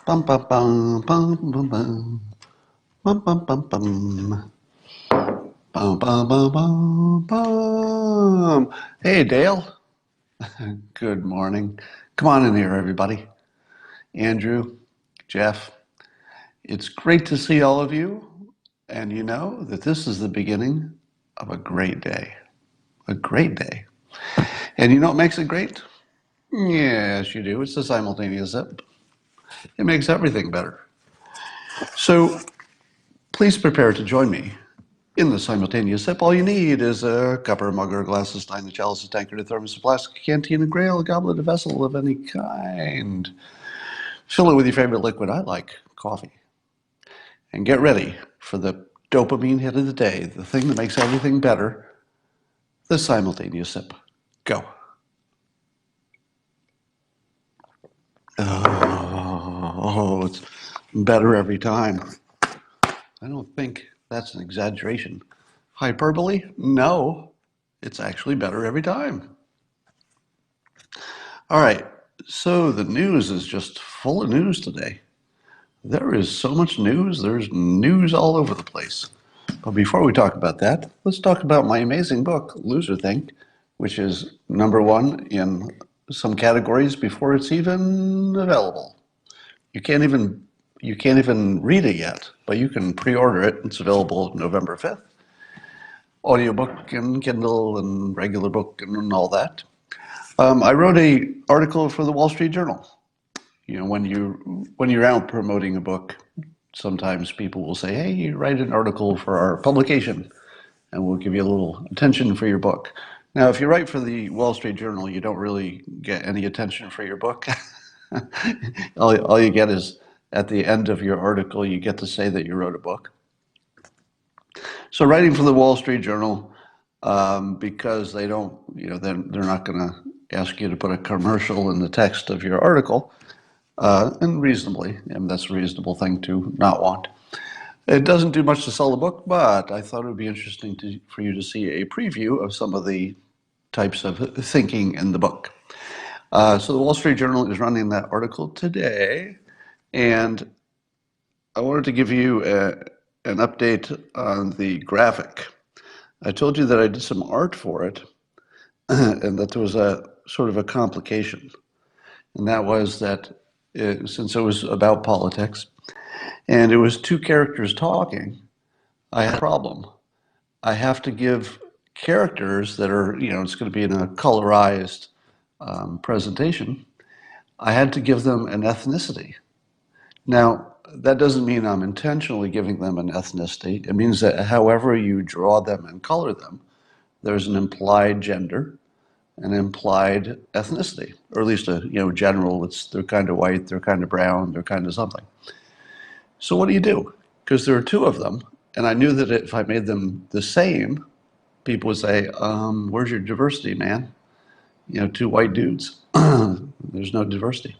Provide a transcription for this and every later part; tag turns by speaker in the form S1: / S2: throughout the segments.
S1: Bum bum bum bum bum bum bum bum bum bum bum bum bum bum bum. Hey Dale, good morning. Come on in here, everybody. Andrew, Jeff, it's great to see all of you, and you know that this is the beginning of a great day. A great day. And you know what makes it great? Yes, you do. It's the simultaneous zip. It makes everything better. So please prepare to join me in the simultaneous sip. All you need is a cup or a mug or a glass, a stein, a chalice, a tankard, a thermos, a plastic, a canteen, a grail, a goblet, a vessel of any kind. Fill it with your favorite liquid. I like coffee. And get ready for the dopamine hit of the day, the thing that makes everything better, the simultaneous sip. Go. Oh, it's better every time. I don't think that's an exaggeration. Hyperbole? No, it's actually better every time. All right, so the news is just full of news today. There is so much news, there's news all over the place. But before we talk about that, let's talk about my amazing book, Loser Think, which is #1 in some categories before it's even available. You can't even read it yet, but you can pre-order it. It's available November 5th. Audiobook and Kindle and regular book and all that. I wrote an article for the Wall Street Journal. You know, when you're out promoting a book, sometimes people will say, "Hey, you write an article for our publication, and we'll give you a little attention for your book." Now, if you write for the Wall Street Journal, you don't really get any attention for your book. All you get is at the end of your article, you get to say that you wrote a book. So writing for the Wall Street Journal, because they don't, you know, they're not going to ask you to put a commercial in the text of your article, and reasonably, and that's a reasonable thing to not want. It doesn't do much to sell the book, but I thought it would be interesting for you to see a preview of some of the types of thinking in the book. So the Wall Street Journal is running that article today, and I wanted to give you an update on the graphic. I told you that I did some art for it, and that there was a sort of a complication. And that was that since it was about politics, and it was two characters talking, I had a problem. I have to give characters that are, you know, it's going to be in a colorized presentation. I had to give them an ethnicity. Now, that doesn't mean I'm intentionally giving them an ethnicity. It means that however you draw them and color them, there's an implied gender, an implied ethnicity, or at least a, you know, general. It's they're kind of white, they're kind of brown, they're kind of something. So what do you do? Because there are two of them, and I knew that if I made them the same, people would say, "Where's your diversity, man? You know, two white dudes. There's no diversity."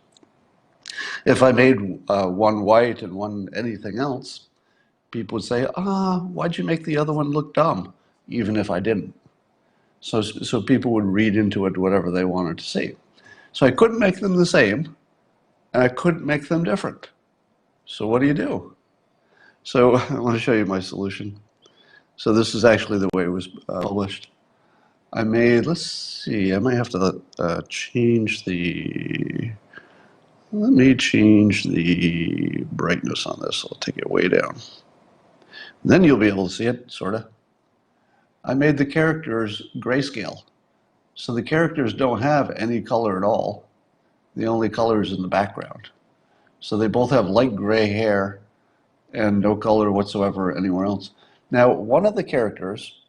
S1: If I made one white and one anything else, people would say, "Why'd you make the other one look dumb?" Even if I didn't. So people would read into it whatever they wanted to see. So I couldn't make them the same, and I couldn't make them different. So what do you do? So I want to show you my solution. So this is actually the way it was published. Let's see, I might have to change let me change the brightness on this. I'll take it way down. Then you'll be able to see it, sort of. I made the characters grayscale. So the characters don't have any color at all. The only color is in the background. So they both have light gray hair and no color whatsoever anywhere else. Now, one of the characters,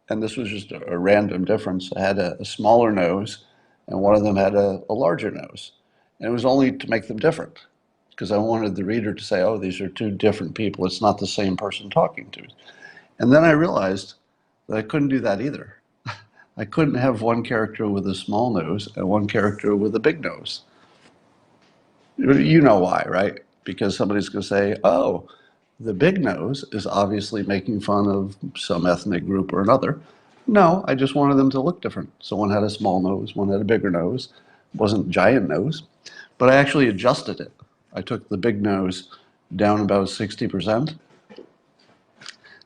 S1: and this was just a random difference, had a smaller nose, and one of them had a larger nose. And it was only to make them different, because I wanted the reader to say, "Oh, these are two different people. It's not the same person talking to." And then I realized that I couldn't do that either. I couldn't have one character with a small nose and one character with a big nose. You know why, right? Because somebody's going to say, "Oh, the big nose is obviously making fun of some ethnic group or another." No, I just wanted them to look different. So one had a small nose, one had a bigger nose. It wasn't giant nose, but I actually adjusted it. I took the big nose down about 60%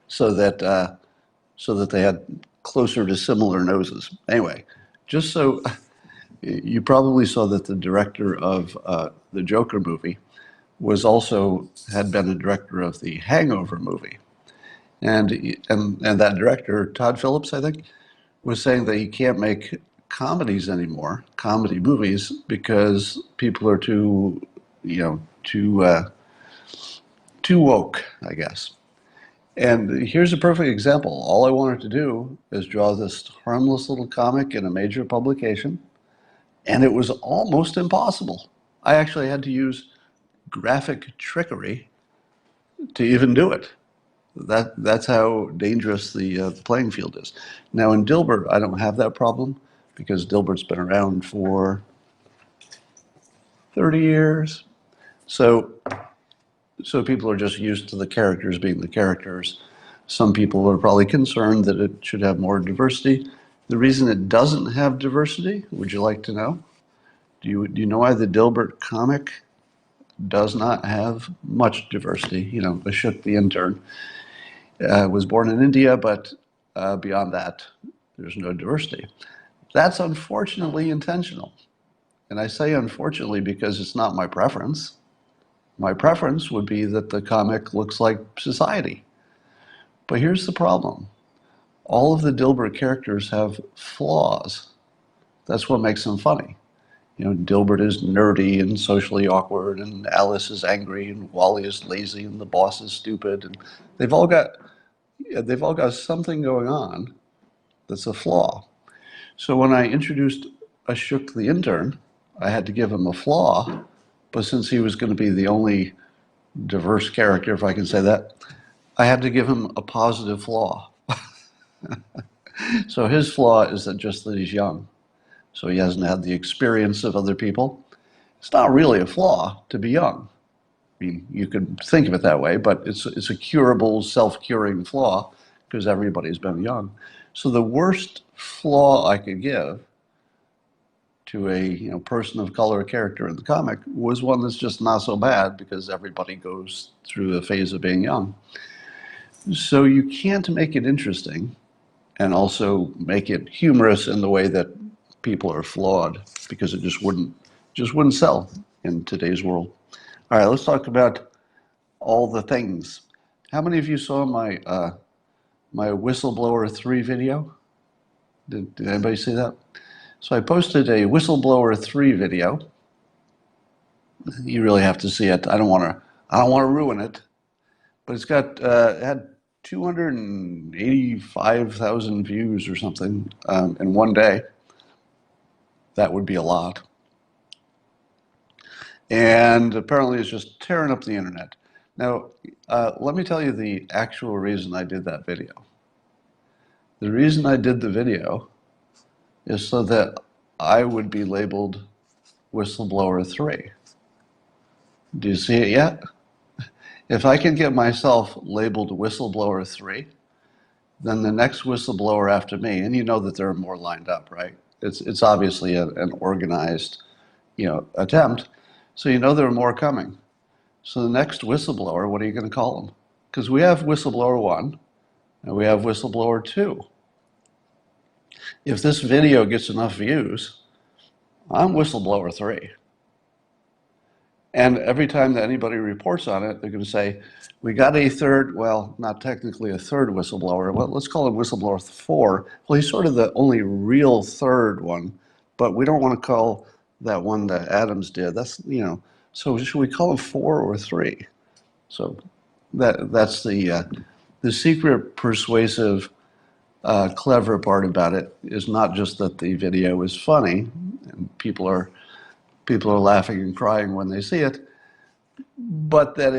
S1: so that they had closer to similar noses. Anyway, just so you probably saw that the director of the Joker movie had been a director of the Hangover movie. And that director, Todd Phillips, I think, was saying that he can't make comedies anymore, comedy movies, because people are too woke, I guess. And here's a perfect example. All I wanted to do is draw this harmless little comic in a major publication, and it was almost impossible. I actually had to use graphic trickery to even do it. That's how dangerous the playing field is. Now in Dilbert, I don't have that problem because Dilbert's been around for 30 years. So people are just used to the characters being the characters. Some people are probably concerned that it should have more diversity. The reason it doesn't have diversity, would you like to know? Do you know why the Dilbert comic does not have much diversity? You know, Ashok the intern was born in India, but beyond that, there's no diversity. That's unfortunately intentional. And I say unfortunately because it's not my preference. My preference would be that the comic looks like society. But here's the problem. All of the Dilbert characters have flaws. That's what makes them funny. You know, Dilbert is nerdy and socially awkward, and Alice is angry, and Wally is lazy, and the boss is stupid, and they've all got something going on that's a flaw. So when I introduced Ashok the intern, I had to give him a flaw, but since he was going to be the only diverse character, if I can say that, I had to give him a positive flaw. So his flaw is that he's young. So he hasn't had the experience of other people. It's not really a flaw to be young. I mean, you could think of it that way, but it's a curable, self-curing flaw because everybody's been young. So the worst flaw I could give to a person of color character in the comic was one that's just not so bad because everybody goes through the phase of being young. So you can't make it interesting and also make it humorous in the way that people are flawed because it just wouldn't sell in today's world. All right, let's talk about all the things. How many of you saw my my Whistleblower 3 video? Did anybody see that? So I posted a Whistleblower 3 video. You really have to see it. I don't want to ruin it, but it had 285,000 views or something in one day. That would be a lot. And apparently it's just tearing up the internet. Now, let me tell you the actual reason I did that video. The reason I did the video is so that I would be labeled Whistleblower 3. Do you see it yet? If I can get myself labeled Whistleblower 3, then the next whistleblower after me, and you know that there are more lined up, right? It's obviously an organized, attempt. So you know there are more coming. So the next whistleblower, what are you going to call them? Because we have Whistleblower 1 and we have Whistleblower 2. If this video gets enough views, I'm Whistleblower 3. And every time that anybody reports on it, they're going to say, we got a third, well, not technically a third whistleblower. Well, let's call him Whistleblower 4. Well, he's sort of the only real third one, but we don't want to call that one that Adams did. That's, so should we call him 4 or 3? So that's the secret, persuasive, clever part about it is not just that the video is funny and people are laughing and crying when they see it, but that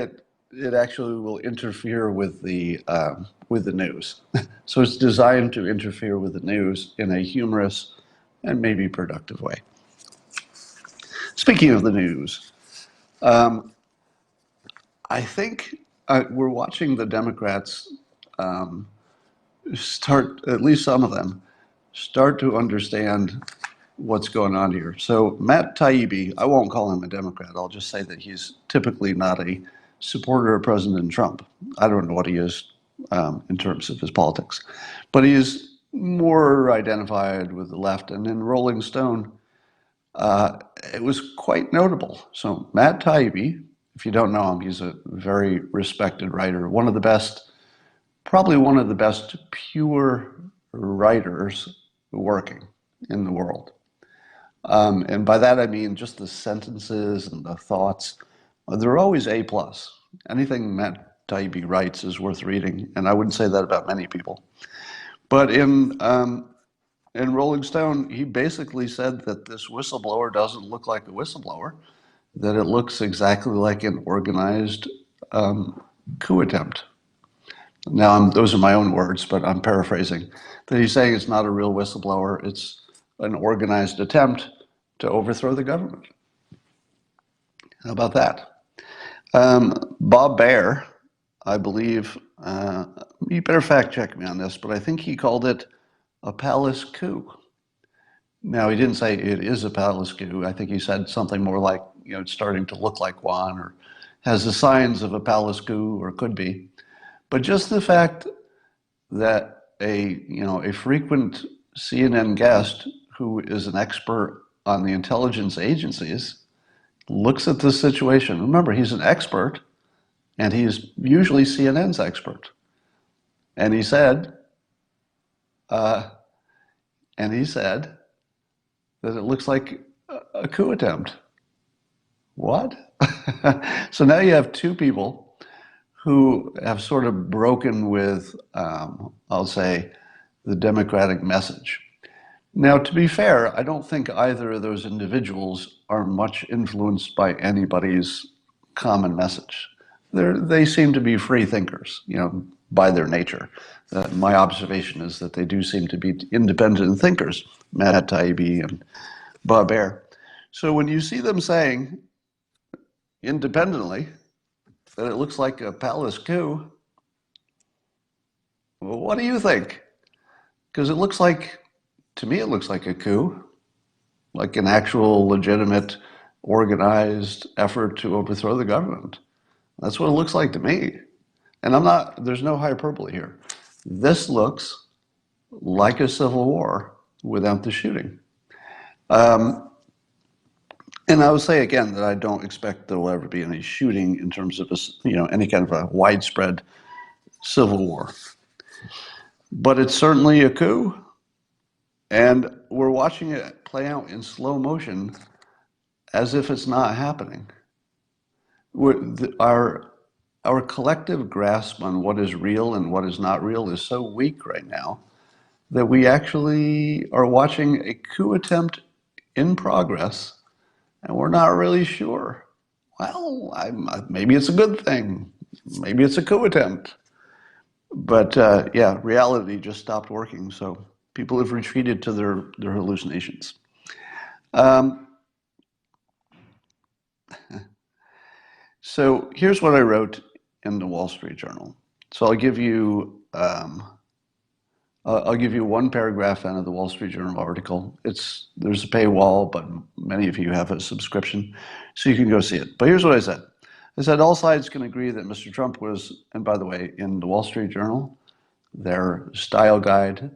S1: it actually will interfere with the news. So it's designed to interfere with the news in a humorous and maybe productive way. Speaking of the news, I think we're watching the Democrats start, at least some of them, start to understand what's going on here. So Matt Taibbi, I won't call him a Democrat. I'll just say that he's typically not a supporter of President Trump. I don't know what he is in terms of his politics, but he is more identified with the left. And in Rolling Stone, it was quite notable. So Matt Taibbi, if you don't know him, he's a very respected writer, one of the best, probably one of the best pure writers working in the world. And by that I mean just the sentences and the thoughts. They're always A plus. Anything Matt Taibbi writes is worth reading, and I wouldn't say that about many people. But in Rolling Stone, he basically said that this whistleblower doesn't look like a whistleblower, that it looks exactly like an organized coup attempt. Now, those are my own words, but I'm paraphrasing. That he's saying it's not a real whistleblower, it's an organized attempt to overthrow the government. How about that? Bob Baer, I believe, you better fact check me on this, but I think he called it a palace coup. Now, he didn't say it is a palace coup. I think he said something more like, it's starting to look like one, or has the signs of a palace coup, or could be. But just the fact that a frequent CNN guest who is an expert on the intelligence agencies looks at this situation. Remember, he's an expert, and he's usually CNN's expert. And he said, that it looks like a coup attempt. What? So now you have two people who have sort of broken with, I'll say, the Democratic message. Now, to be fair, I don't think either of those individuals are much influenced by anybody's common message. They seem to be free thinkers, by their nature. My observation is that they do seem to be independent thinkers, Matt Taibbi and Bob Baer. So when you see them saying independently that it looks like a palace coup, well, what do you think? Because to me, it looks like a coup, like an actual legitimate, organized effort to overthrow the government. That's what it looks like to me. And there's no hyperbole here. This looks like a civil war without the shooting. And I would say again that I don't expect there will ever be any shooting in terms of any kind of a widespread civil war. But it's certainly a coup, and we're watching it play out in slow motion as if it's not happening. Our collective grasp on what is real and what is not real is so weak right now that we actually are watching a coup attempt in progress, and we're not really sure. Well, maybe it's a good thing. Maybe it's a coup attempt. But reality just stopped working, so people have retreated to their hallucinations. So here's what I wrote in the Wall Street Journal. So I'll give you one paragraph out of the Wall Street Journal article. There's a paywall, but many of you have a subscription, so you can go see it. But here's what I said. I said all sides can agree that Mr. Trump was, and by the way, in the Wall Street Journal, their style guide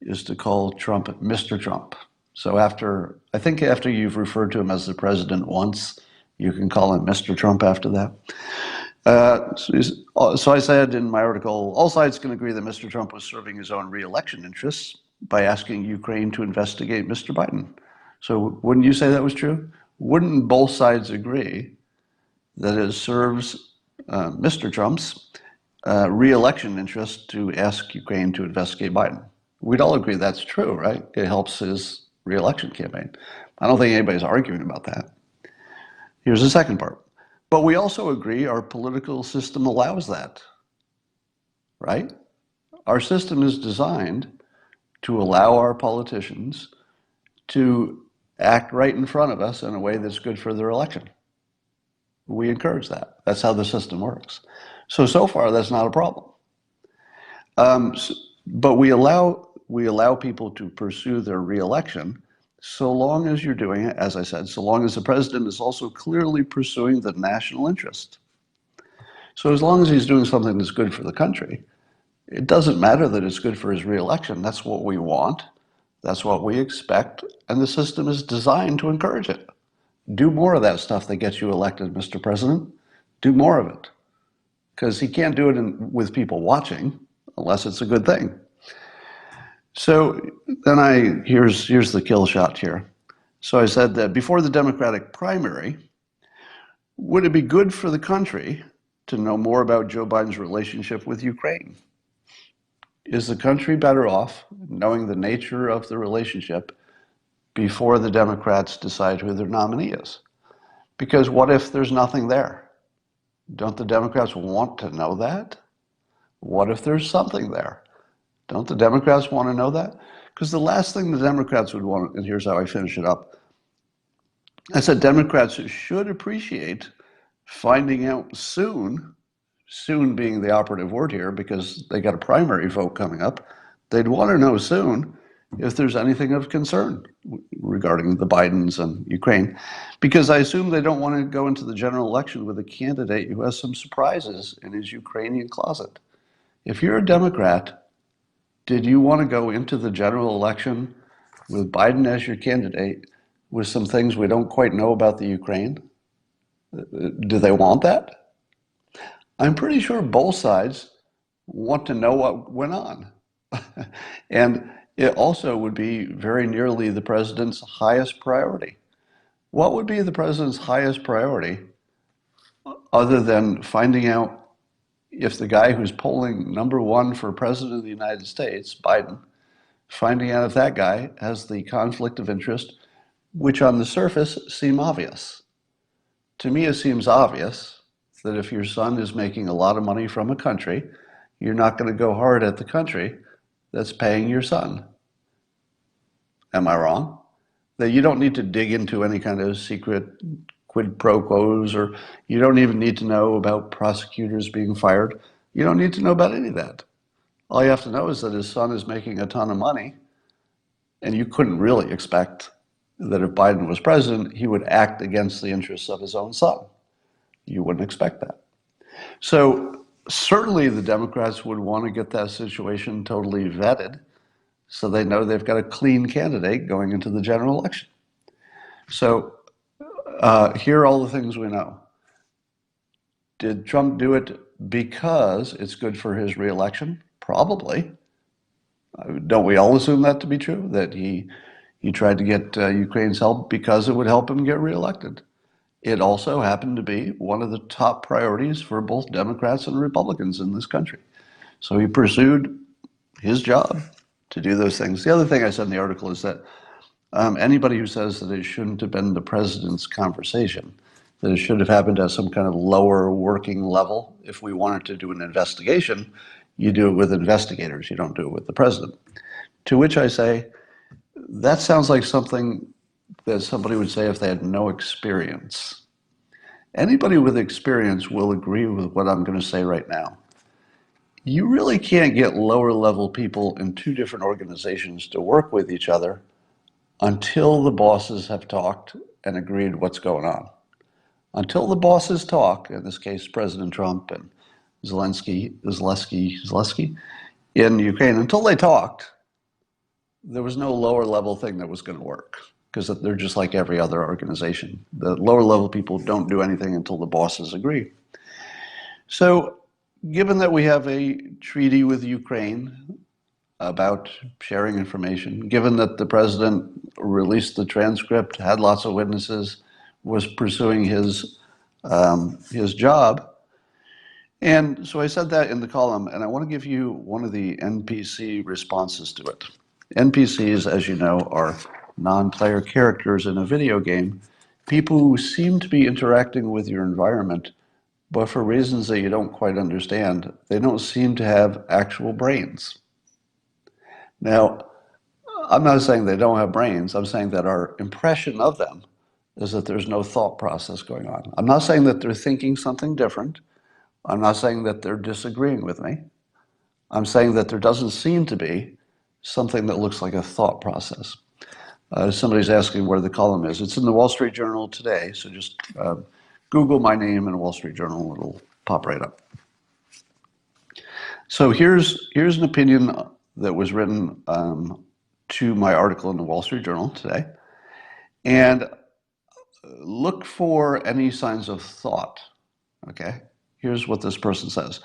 S1: is to call Trump Mr. Trump. So after you've referred to him as the president once, you can call him Mr. Trump after that. So I said in my article, all sides can agree that Mr. Trump was serving his own re-election interests by asking Ukraine to investigate Mr. Biden. So wouldn't you say that was true? Wouldn't both sides agree that it serves Mr. Trump's re-election interest to ask Ukraine to investigate Biden? We'd all agree that's true, right? It helps his re-election campaign. I don't think anybody's arguing about that. Here's the second part. But we also agree our political system allows that, right? Our system is designed to allow our politicians to act right in front of us in a way that's good for their election. We encourage that. That's how the system works. So far, that's not a problem. But we allow people to pursue their reelection so long as you're doing it, as I said, so long as the president is also clearly pursuing the national interest. So as long as he's doing something that's good for the country, it doesn't matter that it's good for his reelection. That's what we want. That's what we expect. And the system is designed to encourage it. Do more of that stuff that gets you elected, Mr. President. Do more of it. Because he can't do it with people watching unless it's a good thing. So then here's the kill shot here. So I said that before the Democratic primary, would it be good for the country to know more about Joe Biden's relationship with Ukraine? Is the country better off knowing the nature of the relationship before the Democrats decide who their nominee is? Because what if there's nothing there? Don't the Democrats want to know that? What if there's something there? Don't the Democrats want to know that? Because the last thing the Democrats would want, and here's how I finish it up, I said Democrats should appreciate finding out soon being the operative word here because they got a primary vote coming up. They'd want to know soon if there's anything of concern regarding the Bidens and Ukraine, because I assume they don't want to go into the general election with a candidate who has some surprises in his Ukrainian closet. If you're a Democrat, did you want to go into the general election with Biden as your candidate with some things we don't quite know about the Ukraine? Do they want that? I'm pretty sure both sides want to know what went on. And it also would be very nearly the president's highest priority. What would be the president's highest priority other than finding out if the guy who's polling #1 for president of the United States, Biden, finding out if that guy has the conflict of interest, which on the surface seem obvious. To me, it seems obvious that if your son is making a lot of money from a country, you're not going to go hard at the country that's paying your son. Am I wrong? That you don't need to dig into any kind of secret quid pro quos, or you don't even need to know about prosecutors being fired. You don't need to know about any of that. All you have to know is that his son is making a ton of money, and you couldn't really expect that if Biden was president, he would act against the interests of his own son. You wouldn't expect that. So certainly the Democrats would want to get that situation totally vetted so they know they've got a clean candidate going into the general election. So here are all the things we know. Did Trump do it because it's good for his reelection? Probably. Don't we all assume that to be true? That he tried to get Ukraine's help because it would help him get reelected. It also happened to be one of the top priorities for both Democrats and Republicans in this country. So he pursued his job to do those things. The other thing I said in the article is that anybody who says that it shouldn't have been the president's conversation, that it should have happened at some kind of lower working level, if we wanted to do an investigation, you do it with investigators, you don't do it with the president. To which I say, that sounds like something that somebody would say if they had no experience. Anybody with experience will agree with what I'm going to say right now. You really can't get lower level people in two different organizations to work with each other until the bosses have talked and agreed what's going on. Until the bosses talk, in this case President Trump and Zelensky in Ukraine, until they talked, there was no lower level thing that was going to work, because they're just like every other organization. The lower level people don't do anything until the bosses agree. So given that we have a treaty with Ukraine about sharing information, given that the president released the transcript, had lots of witnesses, was pursuing his job, and so I said that in the column, and I want to give you one of the NPC responses to it. NPCs, as you know, are non-player characters in a video game, people who seem to be interacting with your environment, but for reasons that you don't quite understand, they don't seem to have actual brains. Now, I'm not saying they don't have brains. I'm saying that our impression of them is that there's no thought process going on. I'm not saying that they're thinking something different. I'm not saying that they're disagreeing with me. I'm saying that there doesn't seem to be something that looks like a thought process. Somebody's asking where the column is. It's in the Wall Street Journal today, so just Google my name in Wall Street Journal, it'll pop right up. So here's an opinion that was written to my article in the Wall Street Journal today. And look for any signs of thought, okay? Here's what this person says.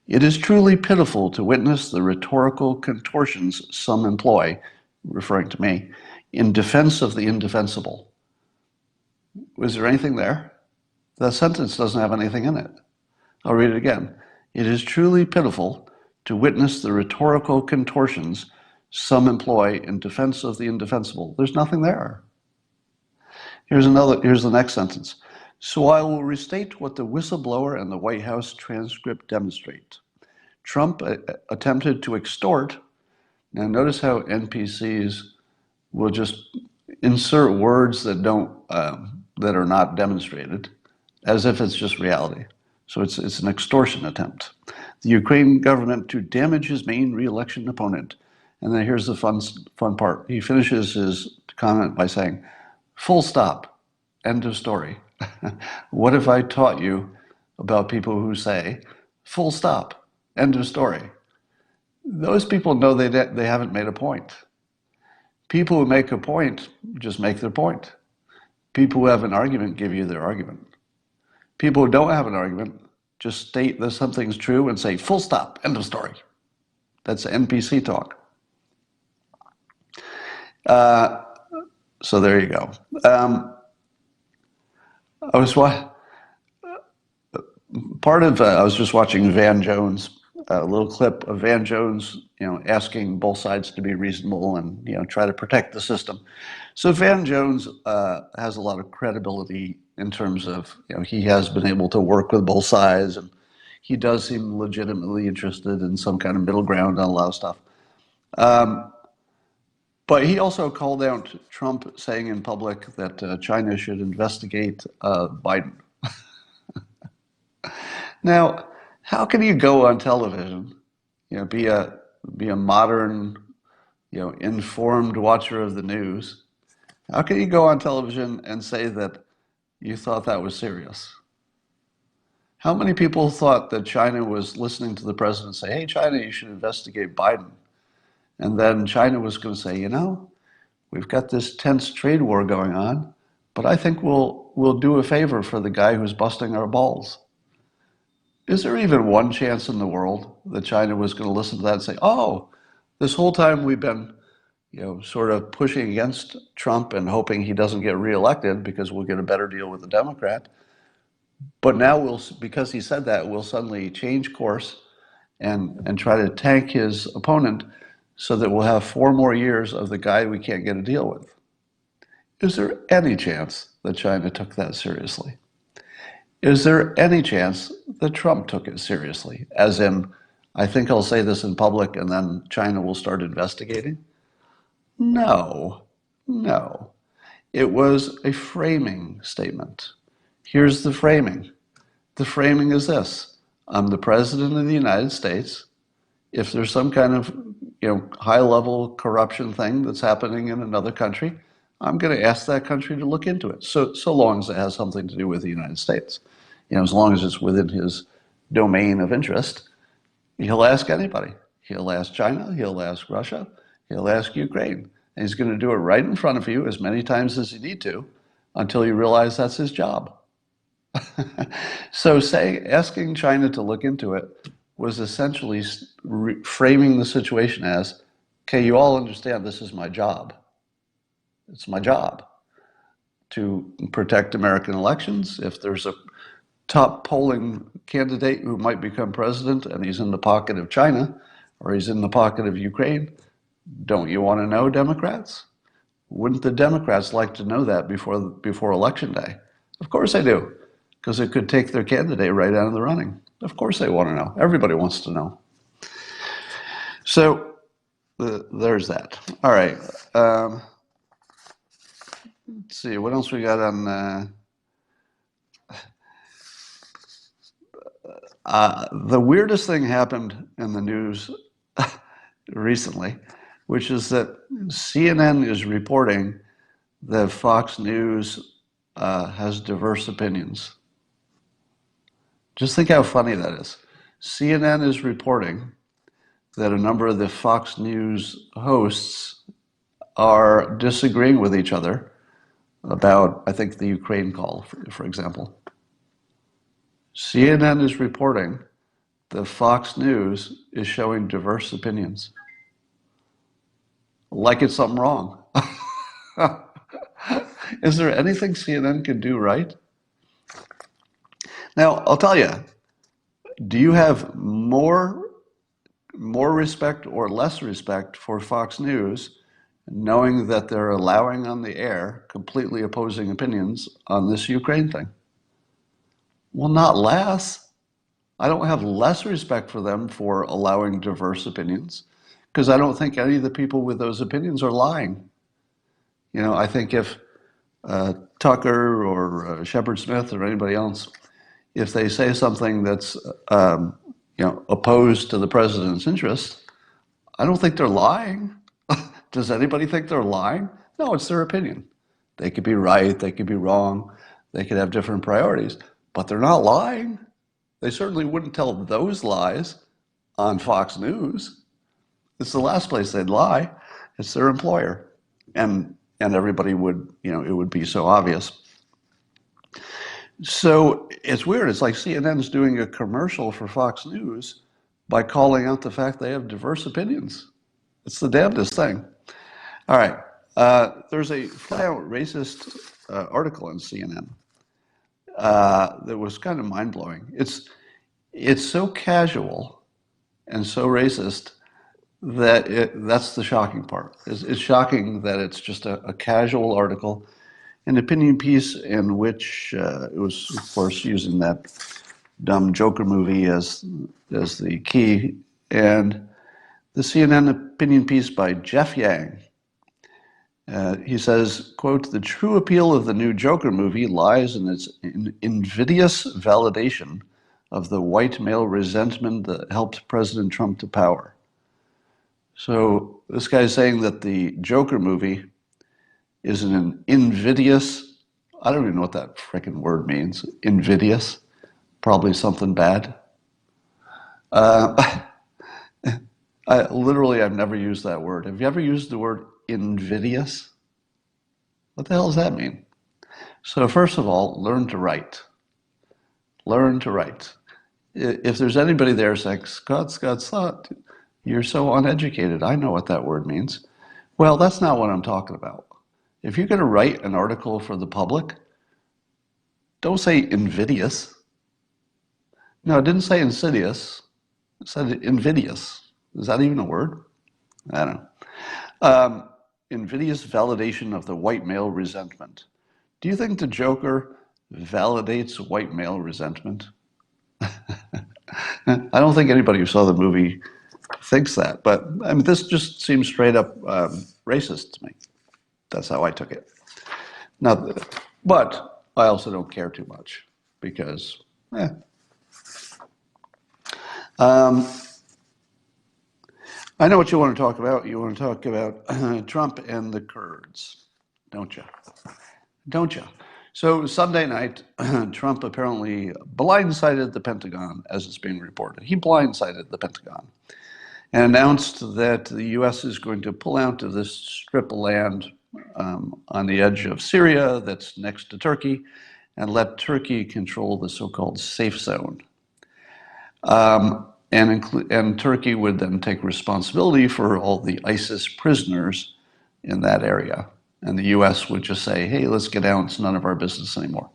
S1: It is truly pitiful to witness the rhetorical contortions some employ, referring to me, in defense of the indefensible. Was there anything there? That sentence doesn't have anything in it. I'll read it again. It is truly pitiful to witness the rhetorical contortions some employ in defense of the indefensible. There's nothing there. Here's the next sentence. So I will restate what the whistleblower and the White House transcript demonstrate. Trump attempted to extort. Now notice how NPCs will just insert words that that are not demonstrated, as if it's just reality. So it's an extortion attempt. The Ukrainian government to damage his main re-election opponent. And then here's the fun part. He finishes his comment by saying, full stop, end of story. What if I taught you about people who say, full stop, end of story? Those people know they haven't made a point. People who make a point just make their point. People who have an argument give you their argument. People who don't have an argument just state that something's true and say, full stop, end of story. That's NPC talk. So there you go. I was just watching Van Jones, a little clip of Van Jones, asking both sides to be reasonable and, try to protect the system. So Van Jones has a lot of credibility in terms of, he has been able to work with both sides, and he does seem legitimately interested in some kind of middle ground on a lot of stuff. But he also called out Trump saying in public that China should investigate Biden. Now, how can you go on television, be a modern, informed watcher of the news? How can you go on television and say that you thought that was serious? How many people thought that China was listening to the president say, hey, China, you should investigate Biden? And then China was going to say, we've got this tense trade war going on, but I think we'll do a favor for the guy who's busting our balls. Is there even one chance in the world that China was going to listen to that and say, oh, this whole time we've been, sort of pushing against Trump and hoping he doesn't get reelected because we'll get a better deal with the Democrat. But now because he said that, we'll suddenly change course and try to tank his opponent so that we'll have 4 more years of the guy we can't get a deal with. Is there any chance that China took that seriously? Is there any chance that Trump took it seriously? As in, I think I'll say this in public and then China will start investigating? No. It was a framing statement. Here's the framing. The framing is this. I'm the president of the United States. If there's some kind of high-level corruption thing that's happening in another country, I'm going to ask that country to look into it, so long as it has something to do with the United States. As long as it's within his domain of interest, he'll ask anybody. He'll ask China, he'll ask Russia, he'll ask Ukraine. And he's going to do it right in front of you as many times as he need to until you realize that's his job. So asking China to look into it was essentially framing the situation as, okay, you all understand this is my job. It's my job to protect American elections. If there's a top polling candidate who might become president and he's in the pocket of China or he's in the pocket of Ukraine, don't you want to know, Democrats? Wouldn't the Democrats like to know that before Election Day? Of course they do, because it could take their candidate right out of the running. Of course they want to know. Everybody wants to know. So there's that. All right. Let's see, what else we got on... the weirdest thing happened in the news recently, which is that CNN is reporting that Fox News has diverse opinions. Just think how funny that is. CNN is reporting that a number of the Fox News hosts are disagreeing with each other about, I think, the Ukraine call, for example. CNN is reporting that Fox News is showing diverse opinions. Like it's something wrong. Is there anything CNN can do right? Now, I'll tell you, do you have more respect or less respect for Fox News knowing that they're allowing on the air completely opposing opinions on this Ukraine thing? Well, not less. I don't have less respect for them for allowing diverse opinions because I don't think any of the people with those opinions are lying. You know, I think if Tucker or Shepard Smith or anybody else, if they say something that's opposed to the president's interests, I don't think they're lying. Does anybody think they're lying? No, it's their opinion. They could be right, they could be wrong, they could have different priorities, but they're not lying. They certainly wouldn't tell those lies on Fox News. It's the last place they'd lie. It's their employer. And everybody would, it would be so obvious. So it's weird. It's like CNN's doing a commercial for Fox News by calling out the fact they have diverse opinions. It's the damnedest thing. All right. There's a flat-out racist article in CNN that was kind of mind-blowing. It's so casual and so racist that that's the shocking part. It's shocking that it's just a casual article, an opinion piece in which it was, of course, using that dumb Joker movie as the key, and the CNN opinion piece by Jeff Yang. He says, quote, "The true appeal of the new Joker movie lies in its invidious validation of the white male resentment that helped President Trump to power." So this guy's saying that the Joker movie is an invidious, I don't even know what that frickin' word means, invidious, probably something bad. I've never used that word. Have you ever used the word invidious? What the hell does that mean? So first of all, learn to write. Learn to write. If there's anybody there saying, Scott, you're so uneducated, I know what that word means. Well, that's not what I'm talking about. If you're going to write an article for the public, don't say invidious. No, it didn't say insidious. It said invidious. Is that even a word? I don't know. Invidious validation of the white male resentment. Do you think the Joker validates white male resentment? I don't think anybody who saw the movie thinks that, but I mean, this just seems straight up racist to me. That's how I took it. Now, but I also don't care too much because, I know what you want to talk about. You want to talk about Trump and the Kurds, don't you? Don't you? So Sunday night, Trump apparently blindsided the Pentagon, as it's being reported. He blindsided the Pentagon and announced that the U.S. is going to pull out of this strip of land on the edge of Syria that's next to Turkey and let Turkey control the so-called safe zone. And Turkey would then take responsibility for all the ISIS prisoners in that area. And the U.S. would just say, hey, let's get out, it's none of our business anymore.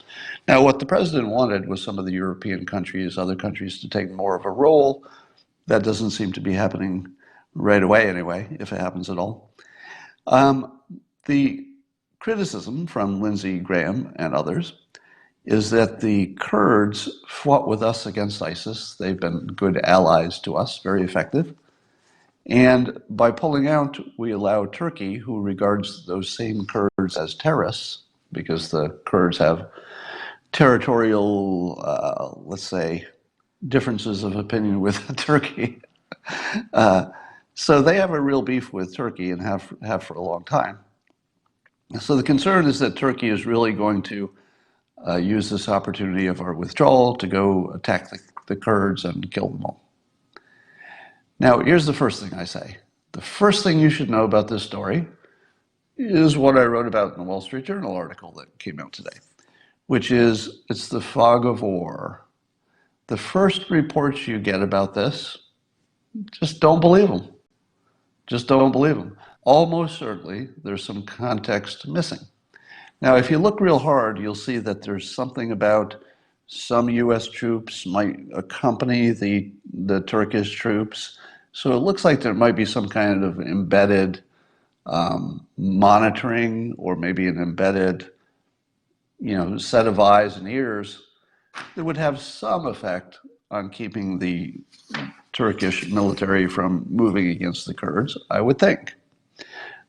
S1: Now, what the president wanted was some of the European countries, other countries, to take more of a role. That doesn't seem to be happening right away anyway, if it happens at all. The criticism from Lindsey Graham and others is that the Kurds fought with us against ISIS. They've been good allies to us, very effective. And by pulling out, we allow Turkey, who regards those same Kurds as terrorists, because the Kurds have territorial, let's say, differences of opinion with Turkey. So they have a real beef with Turkey and have for a long time. So the concern is that Turkey is really going to use this opportunity of our withdrawal to go attack the Kurds and kill them all. Now, here's the first thing I say. The first thing you should know about this story is what I wrote about in the Wall Street Journal article that came out today, which is it's the fog of war. The first reports you get about this, just don't believe them. Just don't believe them. Almost certainly, there's some context missing. Now, if you look real hard, you'll see that there's something about some U.S. troops might accompany the Turkish troops. So it looks like there might be some kind of embedded monitoring, or maybe an embedded, set of eyes and ears that would have some effect on keeping the Turkish military from moving against the Kurds, I would think.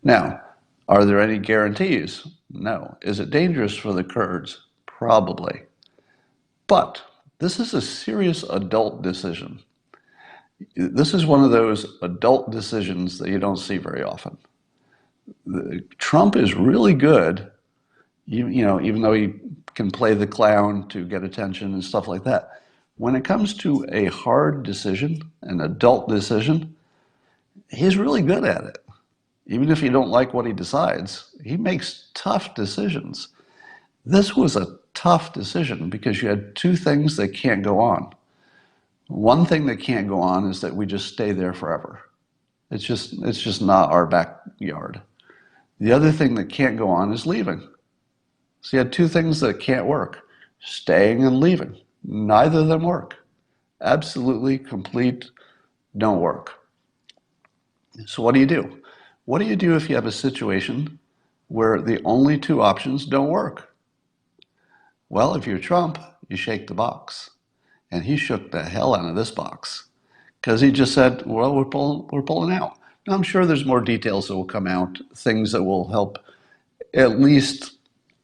S1: Now, are there any guarantees? No. Is it dangerous for the Kurds? Probably. But this is a serious adult decision. This is one of those adult decisions that you don't see very often. Trump is really good, even though he can play the clown to get attention and stuff like that. When it comes to a hard decision, an adult decision, he's really good at it. Even if you don't like what he decides, he makes tough decisions. This was a tough decision because you had two things that can't go on. One thing that can't go on is that we just stay there forever. It's just not our backyard. The other thing that can't go on is leaving. So you had two things that can't work: staying and leaving. Neither of them work. Absolutely complete don't work. So what do you do? What do you do if you have a situation where the only two options don't work? Well, if you're Trump, you shake the box. And he shook the hell out of this box because he just said, well, we're pulling out. Now, I'm sure there's more details that will come out, things that will help at least,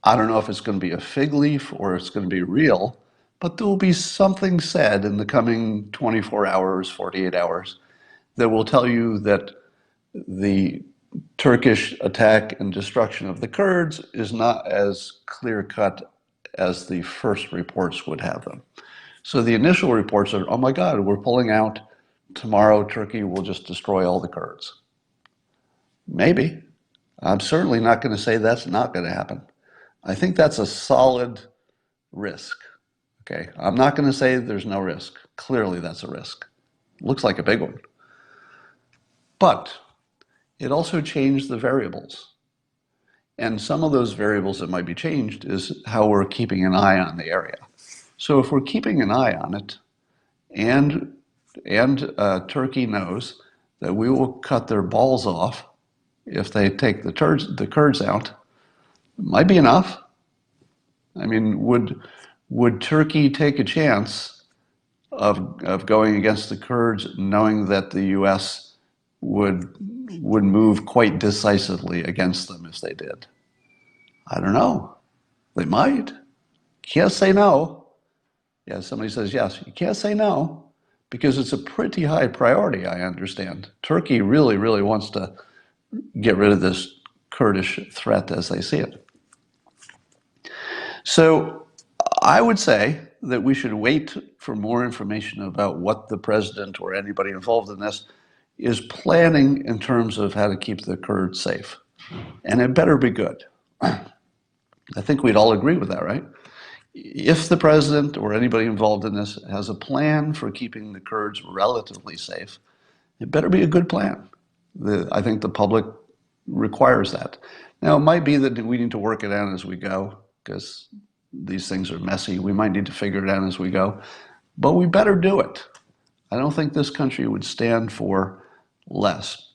S1: I don't know if it's going to be a fig leaf or it's going to be real, but there will be something said in the coming 24 hours, 48 hours that will tell you that the Turkish attack and destruction of the Kurds is not as clear-cut as the first reports would have them. So the initial reports are, oh my God, we're pulling out. Tomorrow, Turkey will just destroy all the Kurds. Maybe. I'm certainly not going to say that's not going to happen. I think that's a solid risk. Okay, I'm not going to say there's no risk. Clearly, that's a risk. Looks like a big one. But it also changed the variables. And some of those variables that might be changed is how we're keeping an eye on the area. So if we're keeping an eye on it, and Turkey knows that we will cut their balls off if they take the Kurds out, it might be enough. I mean, would Turkey take a chance of going against the Kurds, knowing that the U.S. would move quite decisively against them if they did? I don't know. They might. Can't say no. Yeah, somebody says yes. You can't say no because it's a pretty high priority, I understand. Turkey really, really wants to get rid of this Kurdish threat as they see it. So I would say that we should wait for more information about what the president or anybody involved in this is planning in terms of how to keep the Kurds safe. And it better be good. I think we'd all agree with that, right? If the president or anybody involved in this has a plan for keeping the Kurds relatively safe, it better be a good plan. I think the public requires that. Now, it might be that we need to work it out as we go, because these things are messy. We might need to figure it out as we go, but we better do it. I don't think this country would stand for less.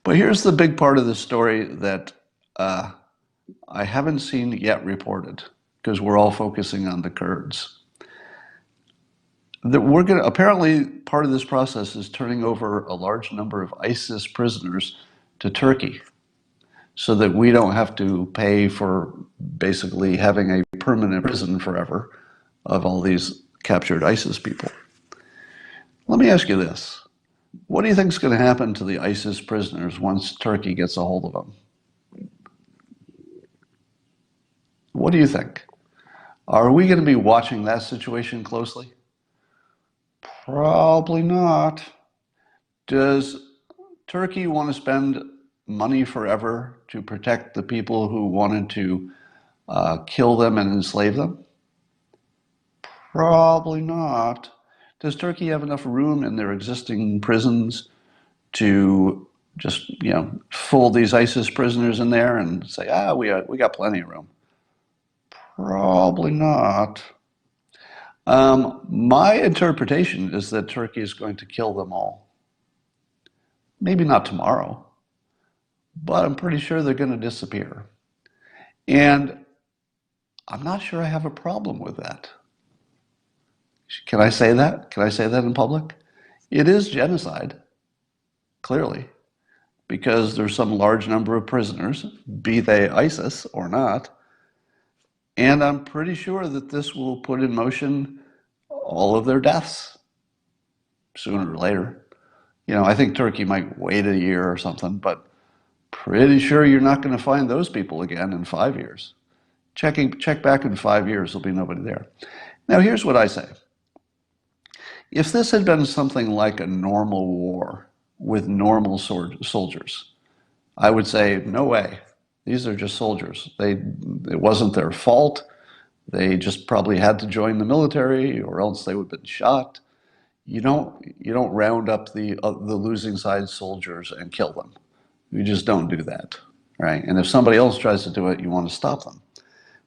S1: But here's the big part of the story that I haven't seen yet reported, because we're all focusing on the Kurds. Apparently, part of this process is turning over a large number of ISIS prisoners to Turkey so that we don't have to pay for basically having a permanent prison forever of all these captured ISIS people. Let me ask you this. What do you think is going to happen to the ISIS prisoners once Turkey gets a hold of them? What do you think? Are we going to be watching that situation closely? Probably not. Does Turkey want to spend money forever to protect the people who wanted to kill them and enslave them? Probably not. Does Turkey have enough room in their existing prisons to just, fool these ISIS prisoners in there and say, we got plenty of room? Probably not. My interpretation is that Turkey is going to kill them all. Maybe not tomorrow, but I'm pretty sure they're going to disappear. And I'm not sure I have a problem with that. Can I say that? Can I say that in public? It is genocide, clearly, because there's some large number of prisoners, be they ISIS or not. And I'm pretty sure that this will put in motion all of their deaths sooner or later. I think Turkey might wait a year or something, but pretty sure you're not going to find those people again in 5 years. Check back in 5 years, there'll be nobody there. Now, here's what I say. If this had been something like a normal war with normal soldiers, I would say, no way. These are just soldiers. It wasn't their fault. They just probably had to join the military, or else they would have been shot. You don't round up the losing side soldiers and kill them. You just don't do that, right? And if somebody else tries to do it, you want to stop them.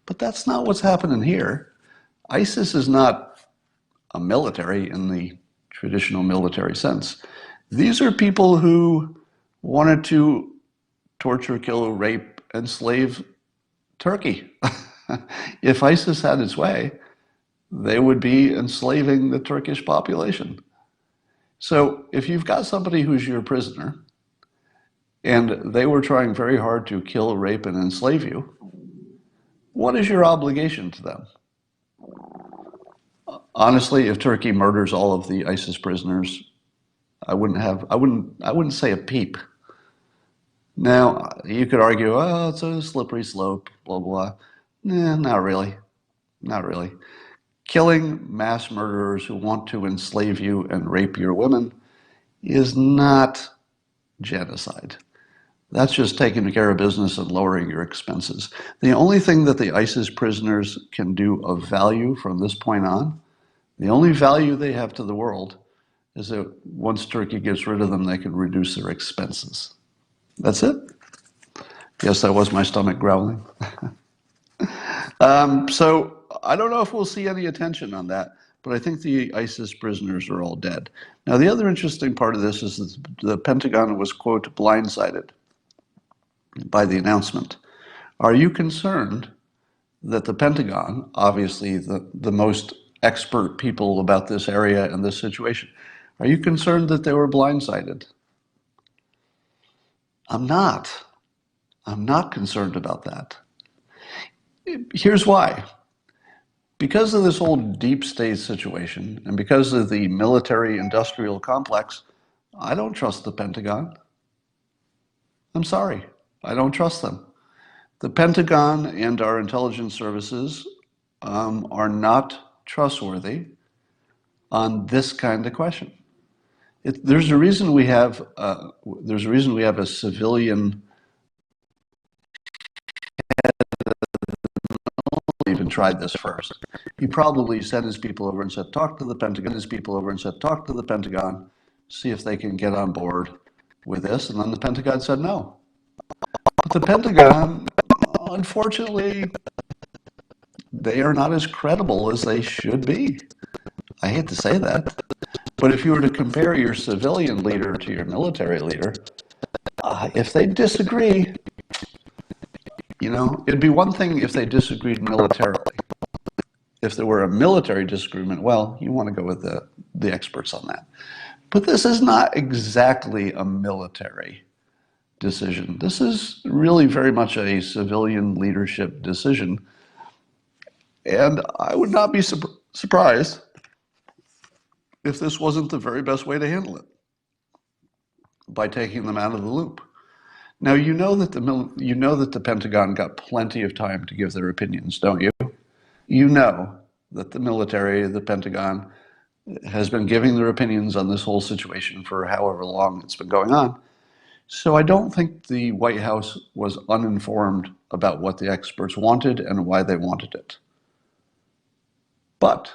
S1: But that's not what's happening here. ISIS is not a military in the traditional military sense. These are people who wanted to torture, kill, rape, enslave Turkey. If ISIS had its way, they would be enslaving the Turkish population. So if you've got somebody who's your prisoner and they were trying very hard to kill, rape, and enslave you, what is your obligation to them? Honestly, if Turkey murders all of the ISIS prisoners, I wouldn't say a peep. Now, you could argue, oh, it's a slippery slope, blah, blah. Nah, not really. Not really. Killing mass murderers who want to enslave you and rape your women is not genocide. That's just taking care of business and lowering your expenses. The only thing that the ISIS prisoners can do of value from this point on, the only value they have to the world, is that once Turkey gets rid of them, they can reduce their expenses. That's it. Yes, that was my stomach growling. So I don't know if we'll see any attention on that, but I think the ISIS prisoners are all dead. Now, the other interesting part of this is that the Pentagon was, quote, blindsided by the announcement. Are you concerned that the Pentagon, obviously the most expert people about this area and this situation, are you concerned that they were blindsided? I'm not. I'm not concerned about that. Here's why. Because of this whole deep state situation and because of the military industrial complex, I don't trust the Pentagon. I'm sorry. I don't trust them. The Pentagon and our intelligence services are not trustworthy on this kind of question. There's a reason we have a civilian even tried this first. He probably sent his people over and said, talk to the Pentagon, see if they can get on board with this. And then the Pentagon said no. But the Pentagon, unfortunately, they are not as credible as they should be. I hate to say that. But if you were to compare your civilian leader to your military leader, if they disagree, it'd be one thing if they disagreed militarily. If there were a military disagreement, well, you want to go with the experts on that. But this is not exactly a military decision. This is really very much a civilian leadership decision. And I would not be surprised if this wasn't the very best way to handle it, by taking them out of the loop. Now you know that the Pentagon got plenty of time to give their opinions, don't you? You know that the military, the Pentagon, has been giving their opinions on this whole situation for however long it's been going on. So I don't think the White House was uninformed about what the experts wanted and why they wanted it. But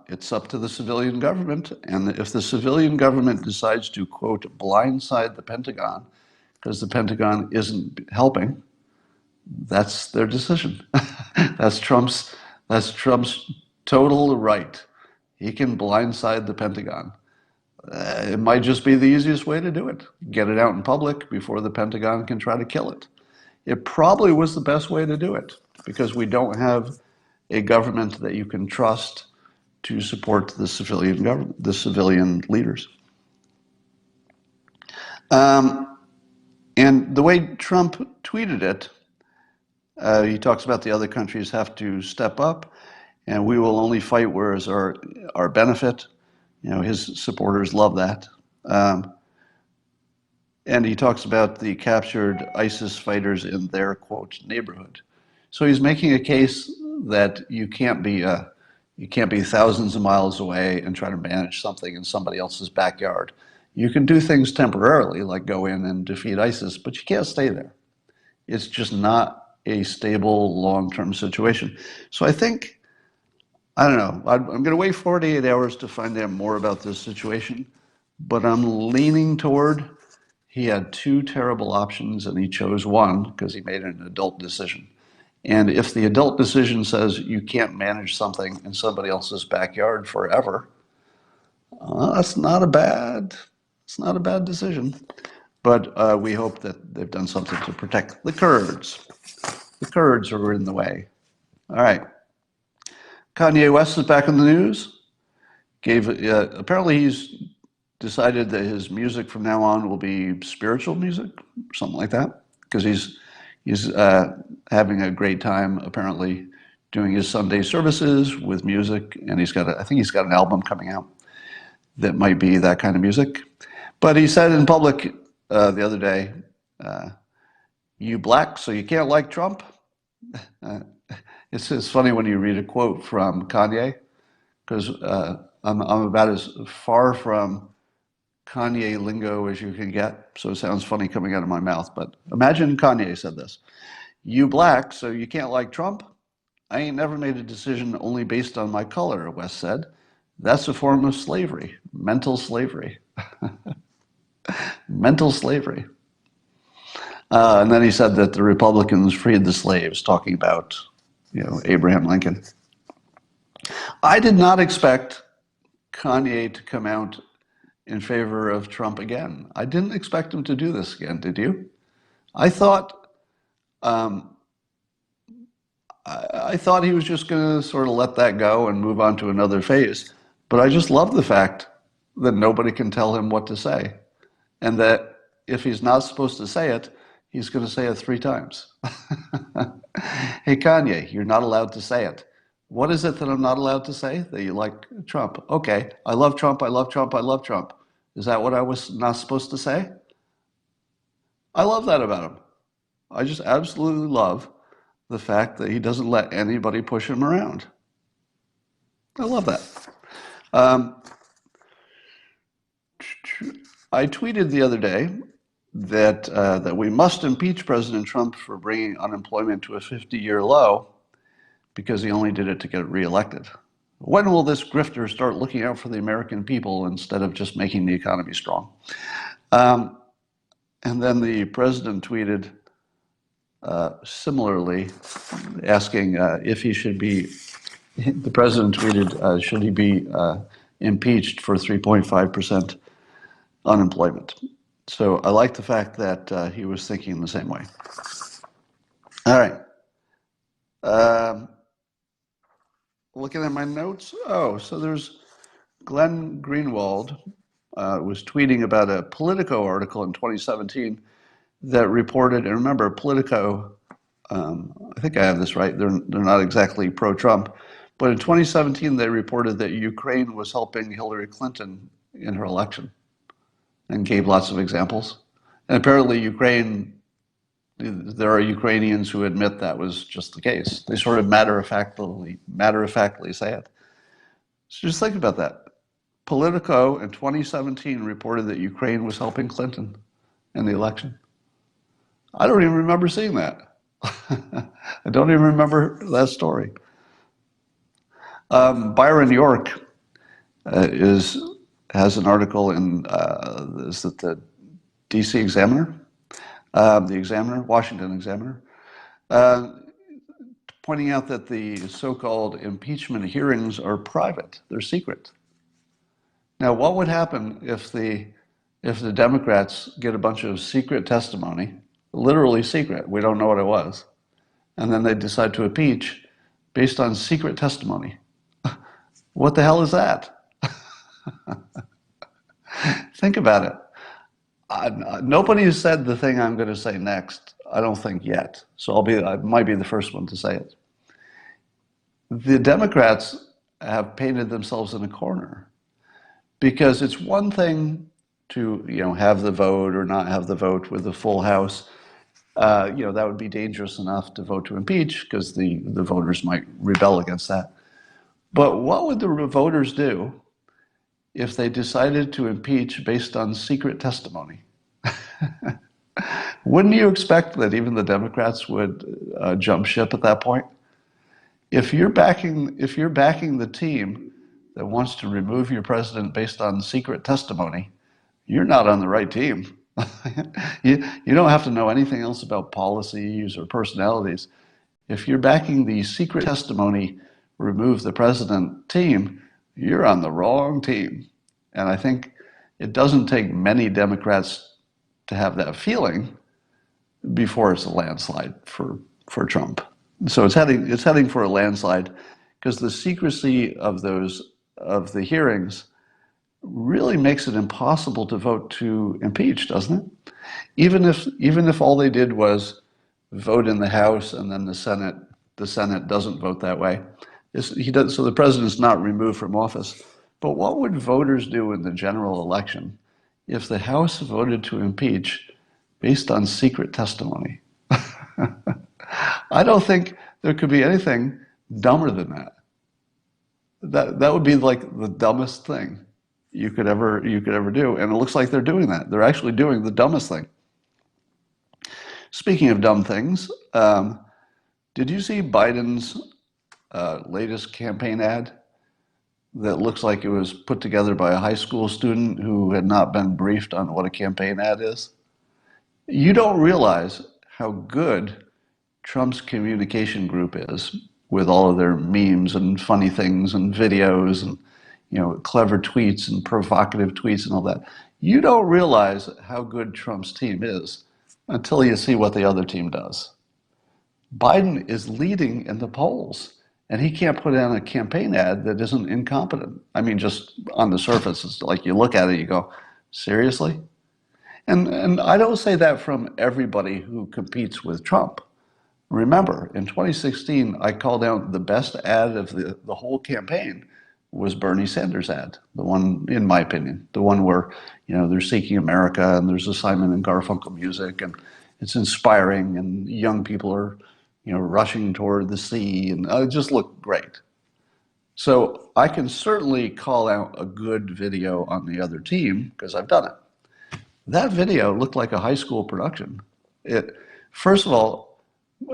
S1: it's up to the civilian government, and if the civilian government decides to, quote, blindside the Pentagon because the Pentagon isn't helping, that's their decision. that's Trump's that's Trump's total right. He can blindside the Pentagon. It might just be the easiest way to do it. Get it out in public before the Pentagon can try to kill it. It probably was the best way to do it because we don't have a government that you can trust to support the civilian government, the civilian leaders. And the way Trump tweeted it, he talks about the other countries have to step up, and we will only fight where is our benefit. You know, his supporters love that. And he talks about the captured ISIS fighters in their, quote, neighborhood. So he's making a case that you can't be thousands of miles away and try to manage something in somebody else's backyard. You can do things temporarily, like go in and defeat ISIS, but you can't stay there. It's just not a stable, long-term situation. So I think, I don't know, I'm going to wait 48 hours to find out more about this situation, but I'm leaning toward he had two terrible options and he chose one because he made an adult decision. And if the adult decision says you can't manage something in somebody else's backyard forever, it's not a bad decision. But we hope that they've done something to protect the Kurds. The Kurds are in the way. All right. Kanye West is back in the news. Apparently he's decided that his music from now on will be spiritual music, something like that, because he's having a great time apparently doing his Sunday services with music, and I think he's got an album coming out that might be that kind of music. But he said in public the other day, "You black, so you can't like Trump." It's funny when you read a quote from Kanye, because I'm about as far from Kanye lingo as you can get, so it sounds funny coming out of my mouth. But imagine Kanye said this: "You black, so you can't like Trump? I ain't never made a decision only based on my color," West said. "That's a form of slavery, mental slavery." Mental slavery. And then he said that the Republicans freed the slaves, talking about, Abraham Lincoln. I did not expect Kanye to come out in favor of Trump again. I didn't expect him to do this again, did you? I thought I thought he was just going to sort of let that go and move on to another phase. But I just love the fact that nobody can tell him what to say, and that if he's not supposed to say it, he's going to say it 3 times. Hey, Kanye, you're not allowed to say it. What is it that I'm not allowed to say? That you like Trump. Okay, I love Trump, I love Trump, I love Trump. Is that what I was not supposed to say? I love that about him. I just absolutely love the fact that he doesn't let anybody push him around. I love that. I tweeted the other day that we must impeach President Trump for bringing unemployment to a 50-year low because he only did it to get reelected. When will this grifter start looking out for the American people instead of just making the economy strong? And then the president tweeted similarly, asking if he should be, the president tweeted, should he be impeached for 3.5% unemployment? So I like the fact that he was thinking the same way. All right. Looking at my notes. Oh, so there's Glenn Greenwald was tweeting about a Politico article in 2017 that reported, and remember, Politico, I think I have this right, they're not exactly pro-Trump, but in 2017 they reported that Ukraine was helping Hillary Clinton in her election and gave lots of examples. And apparently there are Ukrainians who admit that was just the case. They sort of matter of factly say it. So just think about that. Politico in 2017 reported that Ukraine was helping Clinton in the election. I don't even remember seeing that. I don't even remember that story. Byron York has an article in is it the DC Examiner, the Examiner, Washington Examiner, uh, pointing out that the so-called impeachment hearings are private; they're secret. Now, what would happen if the Democrats get a bunch of secret testimony, literally secret? We don't know what it was, and then they decide to impeach based on secret testimony. What the hell is that? Think about it. Nobody has said the thing I'm going to say next, I don't think yet. So I might be the first one to say it. The Democrats have painted themselves in a corner because it's one thing to have the vote or not have the vote with the full House. That would be dangerous enough to vote to impeach because the voters might rebel against that. But what would the voters do if they decided to impeach based on secret testimony? Wouldn't you expect that even the Democrats would jump ship at that point? If you're backing the team that wants to remove your president based on secret testimony, you're not on the right team. You don't have to know anything else about policies or personalities. If you're backing the secret testimony, remove the president team, you're on the wrong team. And I think it doesn't take many Democrats to have that feeling before it's a landslide for Trump. So it's heading for a landslide because the secrecy of the hearings really makes it impossible to vote to impeach, doesn't it? Even if all they did was vote in the House and then the Senate doesn't vote that way. So the president's not removed from office. But what would voters do in the general election if the House voted to impeach based on secret testimony? I don't think there could be anything dumber than that. That would be like the dumbest thing you could ever do, and it looks like they're doing that. They're actually doing the dumbest thing. Speaking of dumb things, did you see Biden's latest campaign ad that looks like it was put together by a high school student who had not been briefed on what a campaign ad is? You don't realize how good Trump's communication group is with all of their memes and funny things and videos and clever tweets and provocative tweets and all that. You don't realize how good Trump's team is until you see what the other team does. Biden is leading in the polls, and he can't put in a campaign ad that isn't incompetent. I mean, just on the surface, it's like you look at it, you go, seriously? And I don't say that from everybody who competes with Trump. Remember, in 2016, I called out the best ad of the whole campaign was Bernie Sanders' ad, the one, in my opinion, the one where, they're seeking America and there's a Simon and Garfunkel music and it's inspiring and young people are, rushing toward the sea and it just looked great. So I can certainly call out a good video on the other team because I've done it. That video looked like a high school production. First of all,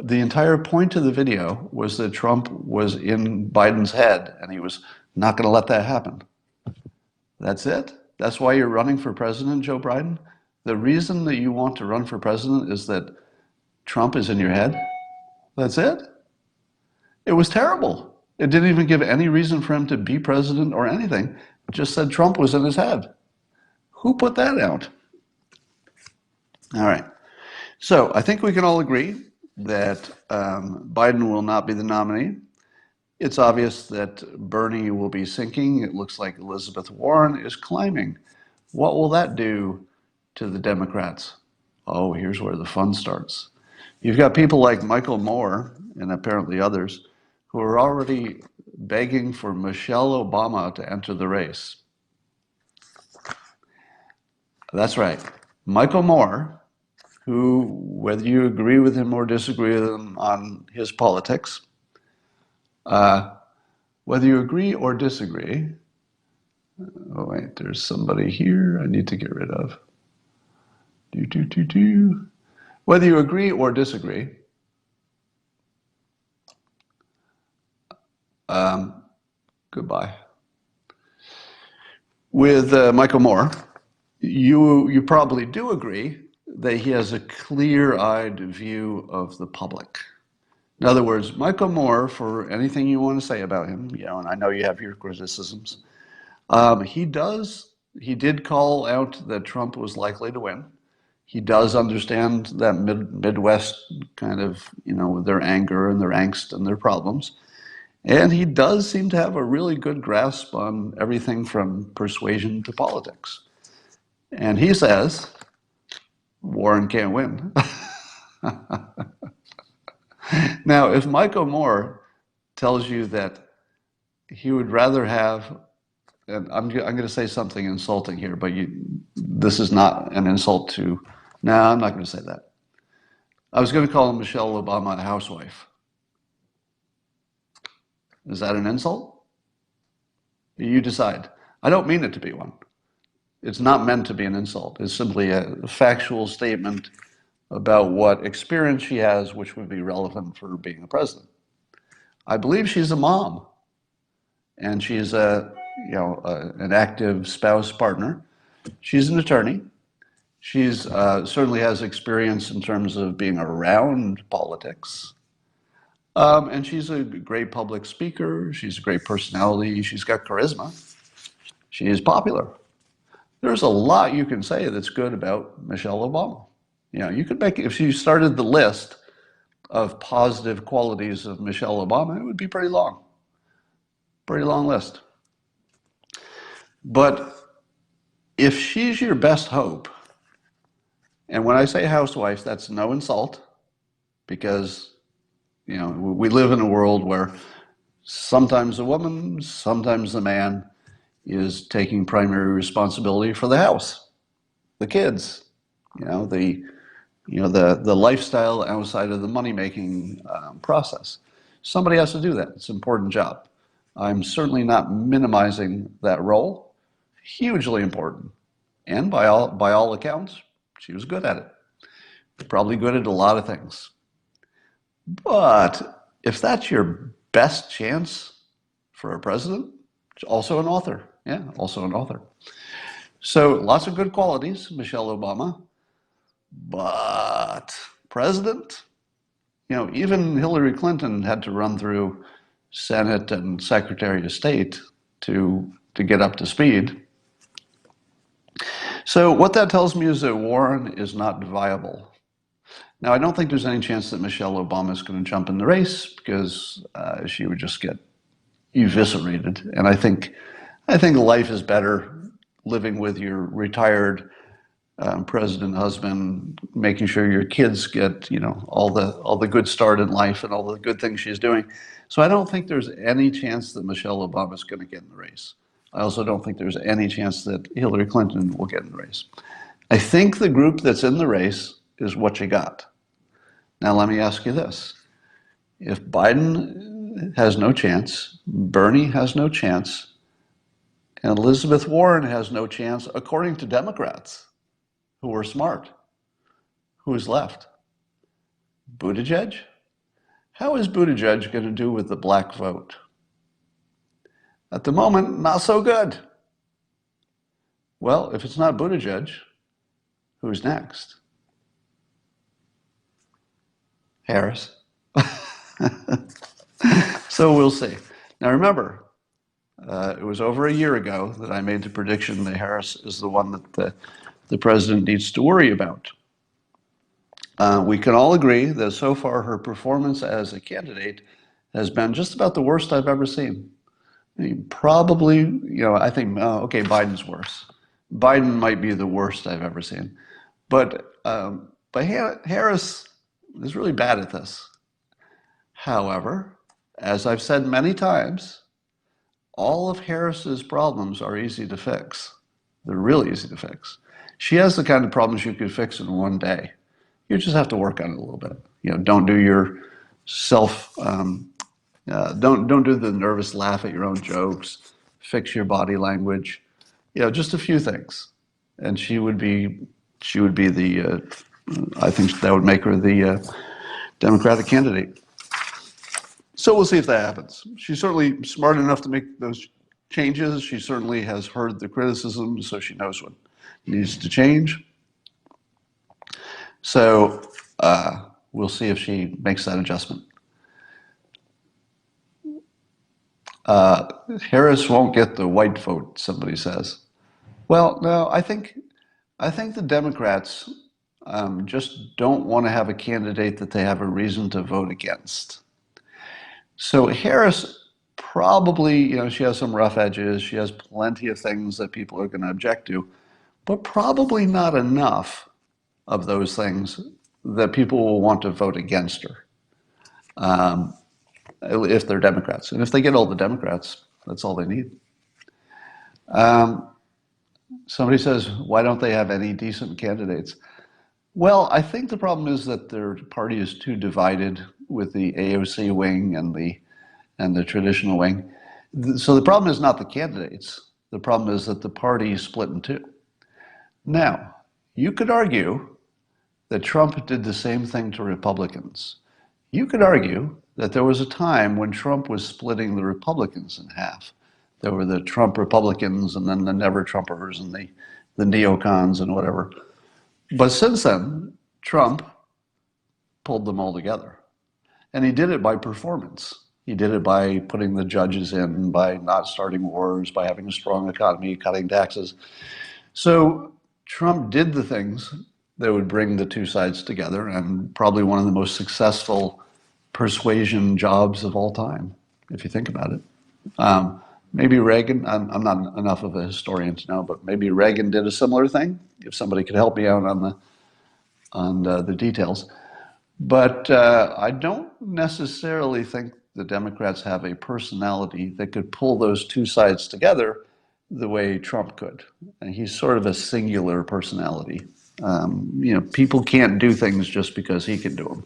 S1: the entire point of the video was that Trump was in Biden's head and he was not going to let that happen. That's it? That's why you're running for president, Joe Biden? The reason that you want to run for president is that Trump is in your head? That's it? It was terrible. It didn't even give any reason for him to be president or anything. It just said Trump was in his head. Who put that out? All right. So I think we can all agree that Biden will not be the nominee. It's obvious that Bernie will be sinking. It looks like Elizabeth Warren is climbing. What will that do to the Democrats? Oh, here's where the fun starts. You've got people like Michael Moore and apparently others who are already begging for Michelle Obama to enter the race. That's right. Michael Moore whether you agree with him or disagree with him on his politics, whether you agree or disagree, oh wait, there's somebody here I need to get rid of. Whether you agree or disagree, goodbye. With Michael Moore, you probably do agree that he has a clear-eyed view of the public. In other words, Michael Moore, for anything you want to say about him, and I know you have your criticisms, he did call out that Trump was likely to win. He does understand that Midwest kind of, their anger and their angst and their problems. And he does seem to have a really good grasp on everything from persuasion to politics. And he says, Warren can't win. Now, if Michael Moore tells you that he would rather have, and I'm going to say something insulting here, but this is not an insult to, no, I'm not going to say that. I was going to call Michelle Obama a housewife. Is that an insult? You decide. I don't mean it to be one. It's not meant to be an insult. It's simply a factual statement about what experience she has, which would be relevant for being a president. I believe she's a mom, and she's an active spouse partner. She's an attorney. She's certainly has experience in terms of being around politics. And she's a great public speaker. She's a great personality. She's got charisma. She is popular. There's a lot you can say that's good about Michelle Obama. You could make, if you started the list of positive qualities of Michelle Obama, it would be pretty long list. But if she's your best hope, and when I say housewife, that's no insult, because we live in a world where sometimes a woman, sometimes the man is taking primary responsibility for the house, the kids, the lifestyle outside of the money-making process. Somebody has to do that. It's an important job. I'm certainly not minimizing that role. Hugely important. And by all accounts, she was good at it. Probably good at a lot of things. But if that's your best chance for a president, also an author. Yeah, also an author. So lots of good qualities, Michelle Obama. But president, even Hillary Clinton had to run through Senate and Secretary of State to get up to speed. So what that tells me is that Warren is not viable. Now, I don't think there's any chance that Michelle Obama is going to jump in the race, because she would just get eviscerated. And I think life is better living with your retired president husband, making sure your kids get all the good start in life and all the good things she's doing. So I don't think there's any chance that Michelle Obama is going to get in the race. I also don't think there's any chance that Hillary Clinton will get in the race. I think the group that's in the race is what you got. Now let me ask you this. If Biden has no chance, Bernie has no chance, and Elizabeth Warren has no chance, according to Democrats who are smart, who's left? Buttigieg? How is Buttigieg going to do with the black vote? At the moment, not so good. Well, if it's not Buttigieg, who's next? Harris. So we'll see. Now remember, it was over a year ago that I made the prediction that Harris is the one that the president needs to worry about. We can all agree that so far her performance as a candidate has been just about the worst I've ever seen. I mean, probably, I think, okay, Biden's worse. Biden might be the worst I've ever seen. But Harris is really bad at this. However, as I've said many times, all of Harris's problems are easy to fix. They're really easy to fix. She has the kind of problems you could fix in one day. You just have to work on it a little bit. Don't do your self. Don't do the nervous laugh at your own jokes. Fix your body language. Just a few things, and she would be the. I think that would make her the Democratic candidate. So we'll see if that happens. She's certainly smart enough to make those changes. She certainly has heard the criticism, so she knows what needs to change. So we'll see if she makes that adjustment. Harris won't get the white vote, somebody says. Well, no, I think the Democrats just don't want to have a candidate that they have a reason to vote against. So Harris probably, she has some rough edges. She has plenty of things that people are going to object to, but probably not enough of those things that people will want to vote against her if they're Democrats. And if they get all the Democrats, that's all they need. Somebody says, why don't they have any decent candidates? Well, I think the problem is that their party is too divided with the AOC wing and the traditional wing. So the problem is not the candidates. The problem is that the party is split in two. Now, you could argue that Trump did the same thing to Republicans. You could argue that there was a time when Trump was splitting the Republicans in half. There were the Trump Republicans and then the never Trumpers and the neocons and whatever. But since then, Trump pulled them all together. And he did it by performance. He did it by putting the judges in, by not starting wars, by having a strong economy, cutting taxes. So Trump did the things that would bring the two sides together, and probably one of the most successful persuasion jobs of all time, if you think about it. Maybe Reagan, I'm not enough of a historian to know, but maybe Reagan did a similar thing, if somebody could help me out on the details. But I don't necessarily think the Democrats have a personality that could pull those two sides together the way Trump could. And he's sort of a singular personality. People can't do things just because he can do them.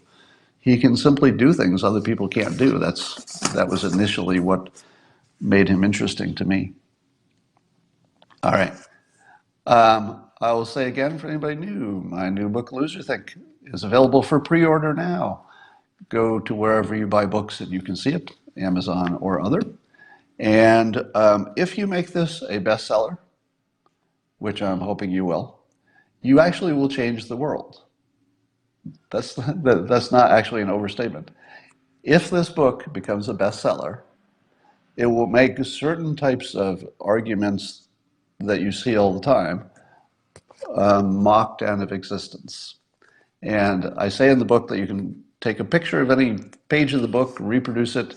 S1: He can simply do things other people can't do. That was initially what made him interesting to me. All right. I will say again for anybody new, my new book, Loserthink, is available for pre-order now. Go to wherever you buy books and you can see it, Amazon or other. And if you make this a bestseller, which I'm hoping you will, you actually will change the world. That's not actually an overstatement. If this book becomes a bestseller, it will make certain types of arguments that you see all the time mocked out of existence. And I say in the book that you can take a picture of any page of the book, reproduce it,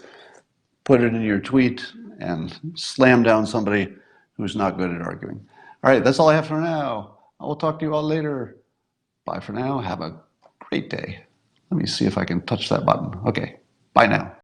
S1: put it in your tweet, and slam down somebody who's not good at arguing. All right, that's all I have for now. I will talk to you all later. Bye for now. Have a great day. Let me see if I can touch that button. Okay, bye now.